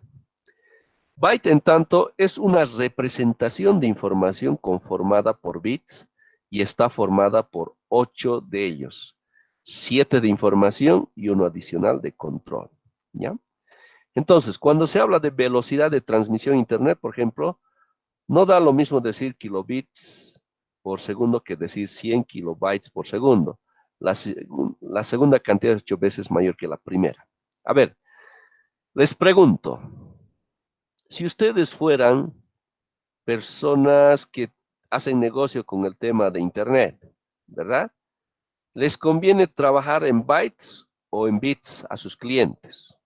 Byte, en tanto, es una representación de información conformada por bits y está formada por 8 de ellos, 7 de información y uno adicional de control, ¿ya? Entonces, cuando se habla de velocidad de transmisión a Internet, por ejemplo, no da lo mismo decir kilobits por segundo que decir 100 kilobytes por segundo. La segunda cantidad es 8 veces mayor que la primera. A ver, les pregunto, si ustedes fueran personas que hacen negocio con el tema de Internet, ¿verdad? ¿Les conviene trabajar en bytes o en bits a sus clientes?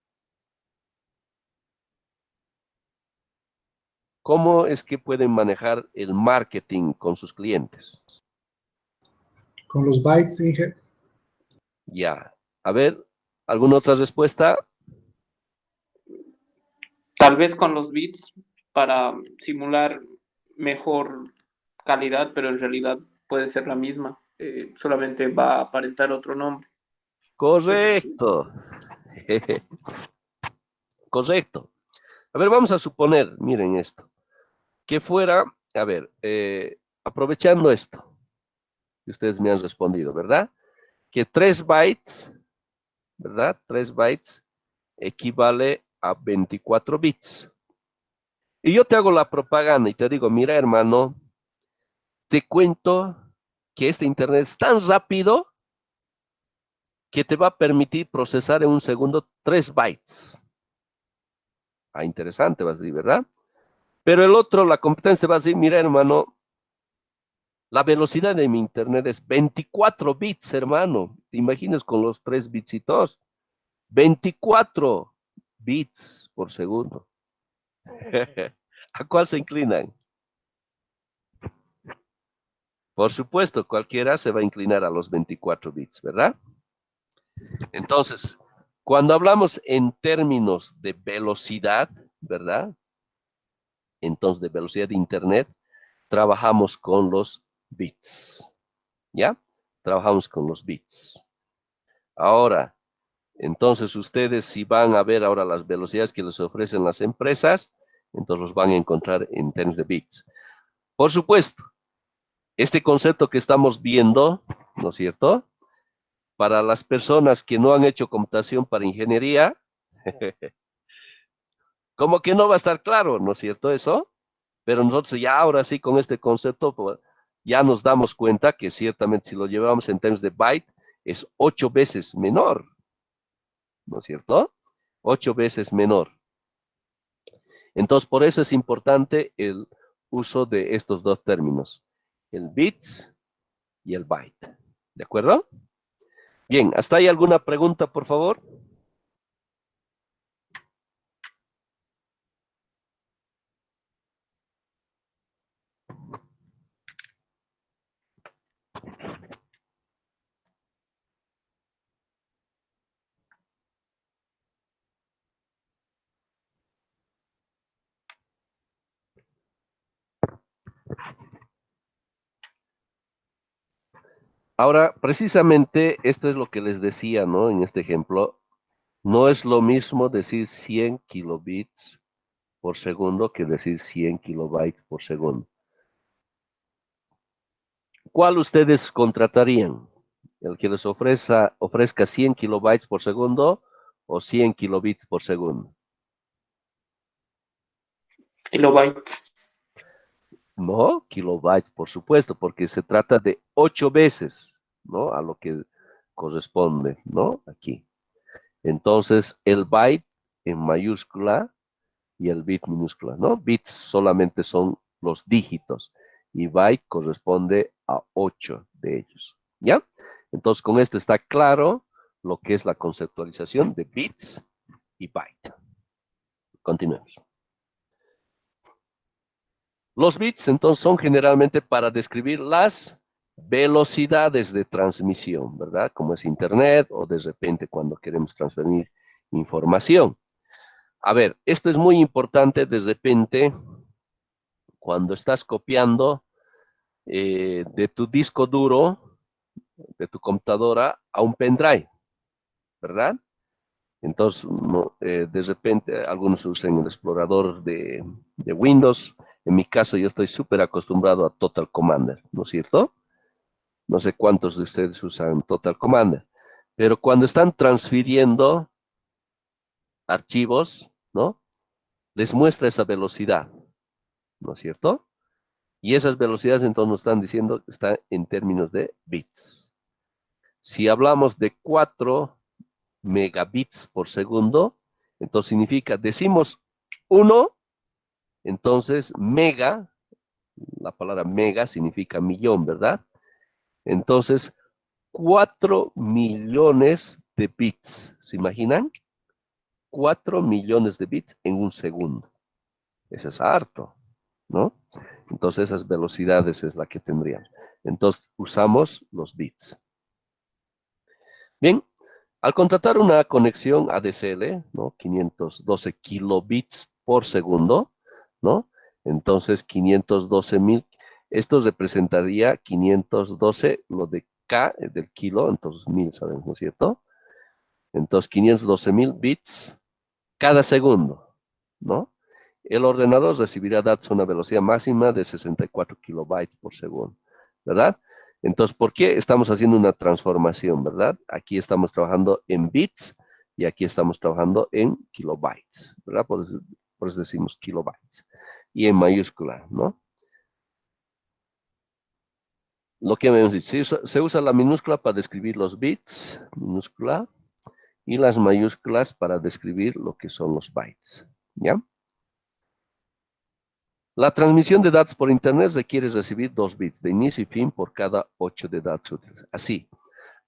¿Cómo es que pueden manejar el marketing con sus clientes? Con los bytes, Inge. Ya. A ver, ¿alguna otra respuesta? Tal vez con los bits para simular mejor calidad, pero en realidad puede ser la misma. Solamente va a aparentar otro nombre. Correcto. Correcto. A ver, vamos a suponer, miren esto, que fuera, a ver, aprovechando esto, que ustedes me han respondido, ¿verdad? Que 3 bytes, ¿verdad? 3 bytes equivale a 24 bits. Y yo te hago la propaganda y te digo, mira, hermano, te cuento que este internet es tan rápido que te va a permitir procesar en un segundo 3 bytes. Ah, interesante, vas a decir, ¿verdad? Pero el otro, la competencia va a decir, mira, hermano, la velocidad de mi internet es 24 bits, hermano. ¿Te imaginas con los 3 bitsitos? 24 bits por segundo. ¿A cuál se inclinan? Por supuesto, cualquiera se va a inclinar a los 24 bits, ¿verdad? Entonces, cuando hablamos en términos de velocidad, ¿verdad? Entonces, de velocidad de Internet, trabajamos con los bits, ¿ya? Trabajamos con los bits. Ahora, entonces ustedes si van a ver ahora las velocidades que les ofrecen las empresas, entonces los van a encontrar en términos de bits. Por supuesto, este concepto que estamos viendo, ¿no es cierto? Para las personas que no han hecho computación para ingeniería, como que no va a estar claro, ¿no es cierto eso? Pero nosotros ya ahora sí con este concepto pues, ya nos damos cuenta que ciertamente si lo llevamos en términos de byte es 8 veces menor, ¿no es cierto? 8 veces menor. Entonces por eso es importante el uso de estos dos términos, el bits y el byte, ¿De acuerdo? Bien, ¿hasta ahí alguna pregunta, por favor? Ahora, precisamente esto es lo que les decía, ¿no? En este ejemplo, no es lo mismo decir 100 kilobits por segundo que decir 100 kilobytes por segundo. ¿Cuál ustedes contratarían? ¿El que les ofrezca 100 kilobytes por segundo o 100 kilobits por segundo? Kilobytes. No, kilobytes, por supuesto, porque se trata de 8 veces, ¿no? A lo que corresponde, ¿no? Aquí. Entonces, el byte en mayúscula y el bit minúscula, ¿no? Bits solamente son los dígitos y byte corresponde a 8 de ellos, ¿ya? Entonces, con esto está claro lo que es la conceptualización de bits y byte. Continuemos. Los bits, entonces, son generalmente para describir las velocidades de transmisión, ¿verdad? Como es Internet o de repente cuando queremos transferir información. A ver, esto es muy importante de repente cuando estás copiando de tu disco duro, de tu computadora, a un pendrive, ¿verdad? Entonces, de repente, algunos usan el explorador de Windows. En mi caso, yo estoy súper acostumbrado a Total Commander, ¿no es cierto? No sé cuántos de ustedes usan Total Commander. Pero cuando están transfiriendo archivos, ¿no? Les muestra esa velocidad, ¿no es cierto? Y esas velocidades entonces nos están diciendo que está en términos de bits. Si hablamos de 4 megabits por segundo, entonces significa, decimos 1, entonces mega, la palabra mega significa millón, ¿verdad? Entonces, 4 millones de bits, ¿se imaginan? 4 millones de bits en un segundo. Eso es harto, ¿no? Entonces, esas velocidades es la que tendríamos. Entonces, usamos los bits. Bien, al contratar una conexión ADSL, ¿no? 512 kilobits por segundo, ¿no? Entonces, 512,000, esto representaría 512, lo de K, del kilo, entonces 1000, ¿sabemos, no es cierto? Entonces, 512,000 bits cada segundo, ¿no? El ordenador recibirá datos a una velocidad máxima de 64 kilobytes por segundo, ¿verdad? Entonces, ¿por qué estamos haciendo una transformación, verdad? Aquí estamos trabajando en bits y aquí estamos trabajando en kilobytes, ¿verdad? Por eso decimos kilobytes. Y en mayúscula, ¿no? Lo que hemos dicho, se usa la minúscula para describir los bits, minúscula, y las mayúsculas para describir lo que son los bytes, ¿ya? La transmisión de datos por Internet requiere recibir 2 bits de inicio y fin por cada 8 de datos útiles. Así,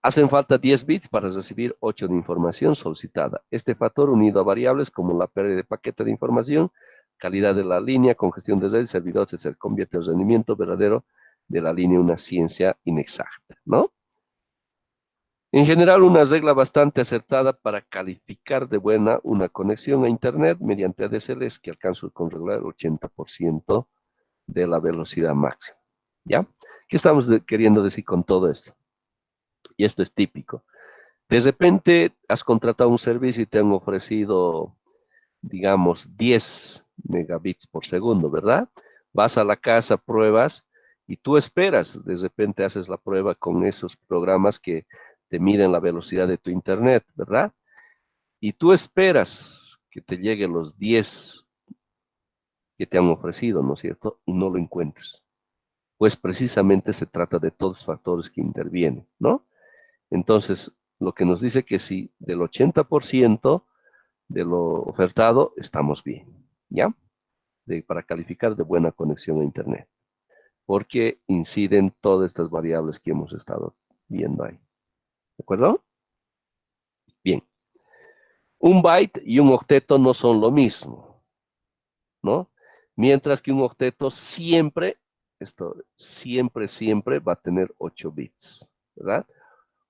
hacen falta 10 bits para recibir 8 de información solicitada. Este factor unido a variables como la pérdida de paquete de información, calidad de la línea, congestión de red, servidores, etc. convierte el rendimiento verdadero de la línea en una ciencia inexacta, ¿no? En general, una regla bastante acertada para calificar de buena una conexión a Internet mediante ADSL es que alcance con regularidad el 80% de la velocidad máxima, ¿ya? ¿Qué estamos queriendo decir con todo esto? Y esto es típico. De repente has contratado un servicio y te han ofrecido, digamos, 10 megabits por segundo, ¿verdad? Vas a la casa, pruebas y tú esperas, de repente haces la prueba con esos programas que te miden la velocidad de tu internet, ¿verdad? Y tú esperas que te lleguen los 10 que te han ofrecido, ¿no es cierto? Y no lo encuentres. Pues precisamente se trata de todos los factores que intervienen, ¿no? Entonces, lo que nos dice que si del 80% de lo ofertado, estamos bien, ¿ya? Para calificar de buena conexión a Internet, porque inciden todas estas variables que hemos estado viendo ahí. ¿De acuerdo? Bien. Un byte y un octeto no son lo mismo, ¿no? Mientras que un octeto siempre, siempre va a tener 8 bits, ¿verdad?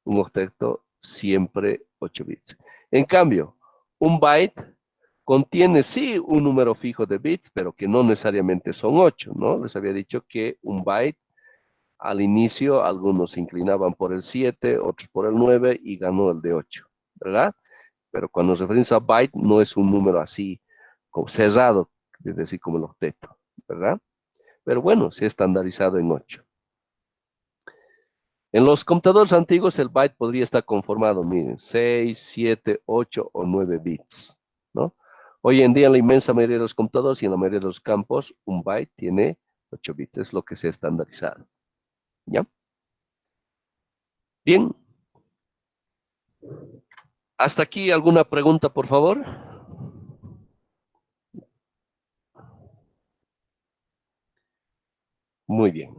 Un octeto siempre 8 bits. En cambio, un byte contiene sí un número fijo de bits, pero que no necesariamente son 8, ¿no? Les había dicho que un byte, al inicio, algunos se inclinaban por el 7, otros por el 9 y ganó el de 8, ¿verdad? Pero cuando nos referimos a byte, no es un número así como cerrado, es decir, como el octeto, ¿verdad? Pero bueno, se ha estandarizado en 8. En los computadores antiguos, el byte podría estar conformado, miren, 6, 7, 8 o 9 bits, ¿no? Hoy en día, en la inmensa mayoría de los computadores y en la mayoría de los campos, un byte tiene 8 bits, es lo que se ha estandarizado, ¿ya? Bien. ¿Hasta aquí alguna pregunta, por favor? Muy bien.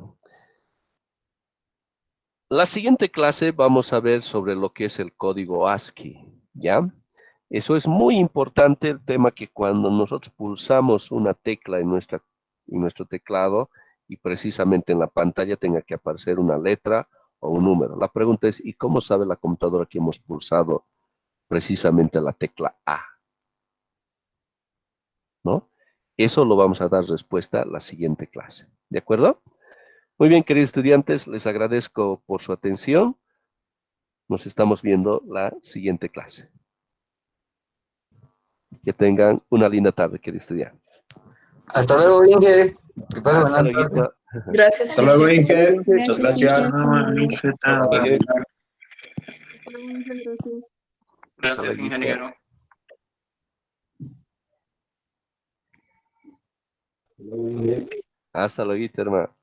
La siguiente clase vamos a ver sobre lo que es el código ASCII, ¿ya? Eso es muy importante, el tema que cuando nosotros pulsamos una tecla en nuestro teclado y precisamente en la pantalla tenga que aparecer una letra o un número. La pregunta es, ¿y cómo sabe la computadora que hemos pulsado precisamente la tecla A? ¿No? Eso lo vamos a dar respuesta a la siguiente clase, ¿de acuerdo? Muy bien, queridos estudiantes, les agradezco por su atención. Nos estamos viendo la siguiente clase. Que tengan una linda tarde, queridos estudiantes. Hasta luego, Inge. Que pasen Hasta buenas tardes. luego. Gracias, Hasta luego, Inge. Muchas Gracias, gracias. Inge. Hasta luego. Hasta luego, muchas gracias. Gracias, ingeniero. Hasta luego, hermano.